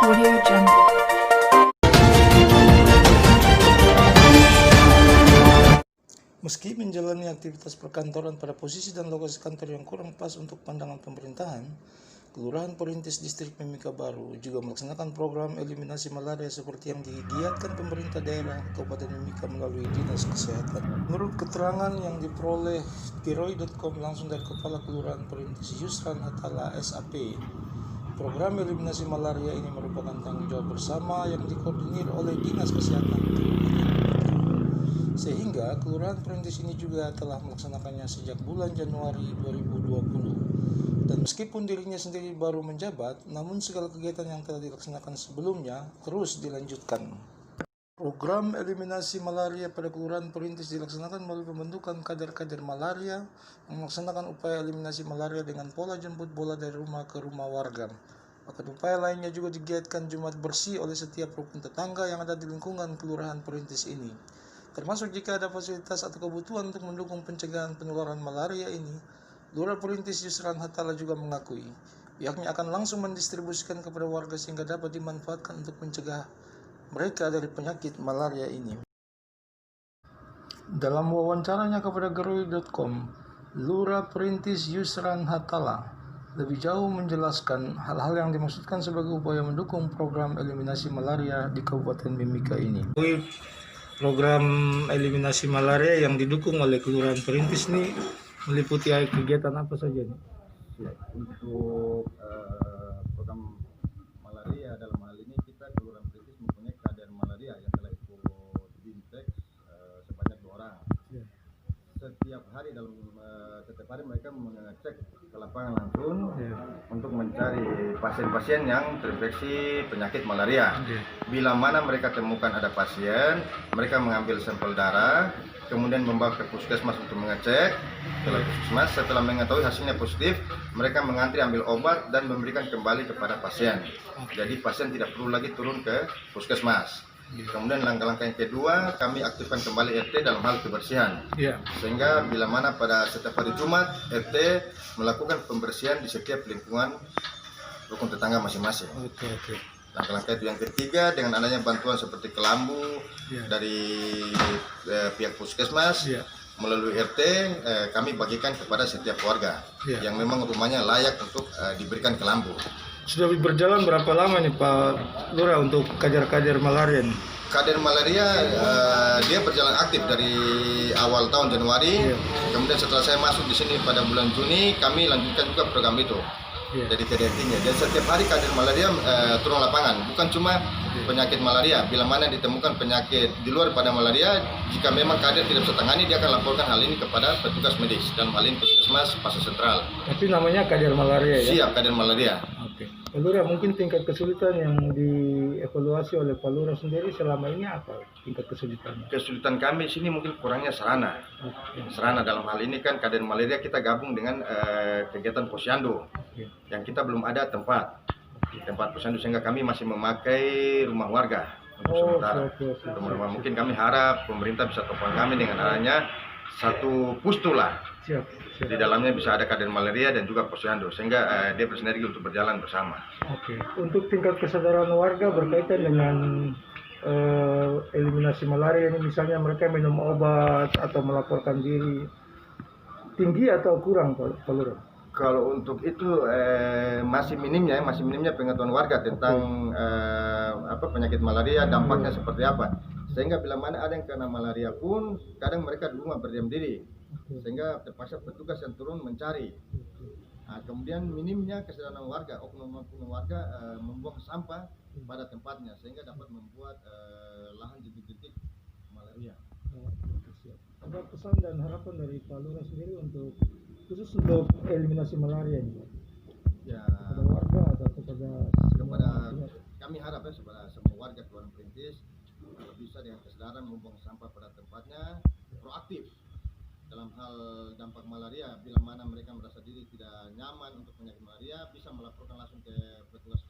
Audio Jungle. Meski menjalani aktivitas perkantoran pada posisi dan lokasi kantor yang kurang pas untuk pandangan pemerintahan, Kelurahan Perintis Distrik Mimika Baru juga melaksanakan program eliminasi malaria seperti yang digiatkan pemerintah daerah Kabupaten Mimika melalui Dinas Kesehatan. Menurut keterangan yang diperoleh Kiroi.com langsung dari Kepala Kelurahan Perintis Yusran Hatala SAP, program eliminasi malaria ini merupakan tanggung jawab bersama yang dikoordinir oleh Dinas Kesehatan sehingga Kelurahan Perintis ini juga telah melaksanakannya sejak bulan Januari 2020. Dan meskipun dirinya sendiri baru menjabat, namun segala kegiatan yang telah dilaksanakan sebelumnya terus dilanjutkan. Program eliminasi malaria pada Kelurahan Perintis dilaksanakan melalui pembentukan kader-kader malaria yang melaksanakan upaya eliminasi malaria dengan pola jemput bola dari rumah ke rumah warga. Bahkan upaya lainnya juga digiatkan Jumat bersih oleh setiap rukun tetangga yang ada di lingkungan Kelurahan Perintis ini. Termasuk jika ada fasilitas atau kebutuhan untuk mendukung pencegahan penularan malaria ini, Lurah Perintis Yusran Hatala juga mengakui pihaknya akan langsung mendistribusikan kepada warga sehingga dapat dimanfaatkan untuk mencegah mereka dari penyakit malaria ini. Dalam wawancaranya kepada Geroi.com, Lurah Perintis Yusran Hatala lebih jauh menjelaskan hal-hal yang dimaksudkan sebagai upaya mendukung program eliminasi malaria di Kabupaten Mimika ini. Program eliminasi malaria yang didukung oleh Kelurahan Perintis ini meliputi kegiatan apa saja nih? Ya, untuk program malaria dalam hal ini kita Kelurahan Perintis mempunyai kader malaria yang telah ikut Bintek sebanyak 2 orang. Ya. Setiap hari mereka mengecek ke lapangan langsung untuk mencari pasien-pasien yang terinfeksi penyakit malaria. Bila mana mereka temukan ada pasien, mereka mengambil sampel darah, kemudian membawa ke puskesmas untuk mengecek. Setelah mengetahui hasilnya positif, mereka mengantri ambil obat dan memberikan kembali kepada pasien. Jadi pasien tidak perlu lagi turun ke puskesmas. Kemudian langkah-langkah yang kedua, kami aktifkan kembali RT dalam hal kebersihan. Sehingga bila mana pada setiap hari Jumat, RT melakukan pembersihan di setiap lingkungan rukun tetangga masing-masing. Langkah-langkah itu yang ketiga, dengan adanya bantuan seperti kelambu dari pihak puskesmas, melalui RT kami bagikan kepada setiap warga yang memang rumahnya layak untuk diberikan kelambu. Sudah berjalan berapa lama nih Pak Lurah untuk kader-kader malaria nih? Kader malaria dia berjalan aktif dari awal tahun Januari. Kemudian setelah saya masuk di sini pada bulan Juni, kami lanjutkan juga program itu. Jadi KDRT-nya. Dan setiap hari kader malaria turun lapangan. Bukan cuma penyakit malaria. Bila mana ditemukan penyakit di luar pada malaria, jika memang kader tidak bisa tangani, dia akan laporkan hal ini kepada petugas medis. Dalam hal ini puskesmas Pasar Sentral. Tapi namanya kader malaria ya? Siap, kader malaria. Pak Lurah, mungkin tingkat kesulitan yang dievaluasi oleh Pak Lurah sendiri selama ini apa tingkat kesulitannya? Kesulitan kami di sini mungkin kurangnya sarana. Sarana dalam hal ini kan kader malaria kita gabung dengan kegiatan posyandu. Yang kita belum ada tempat posyandu sehingga kami masih memakai rumah warga untuk sementara. Mungkin kami harap pemerintah bisa topang kami dengan adanya satu pustu lah. Di dalamnya bisa ada kader malaria dan juga posyandu sehingga dia bersinergi untuk berjalan bersama. Untuk tingkat kesadaran warga berkaitan dengan eliminasi malaria ini, misalnya mereka minum obat atau melaporkan diri, tinggi atau kurang Pak Lurah? Kalau untuk itu masih minimnya pengetahuan warga tentang penyakit malaria, dampaknya seperti apa. Sehingga bila mana ada yang kena malaria pun kadang mereka di rumah berdiam diri. Sehingga terpaksa petugas yang turun mencari. Kemudian minimnya kesadaran warga, oknum warga membuang sampah pada tempatnya sehingga dapat membuat lahan jentik-jentik malaria. Ada pesan dan harapan dari Pak Lurah sendiri khusus untuk eliminasi malaria ini? Ya, kepada warga atau kepada kami harap kepada semua warga Kelurahan Perintis kalau bisa dengan kesadaran membuang sampah pada tempatnya, proaktif dalam hal dampak malaria. Bila mana mereka merasa diri tidak nyaman untuk penyakit malaria, bisa melaporkan langsung ke petugas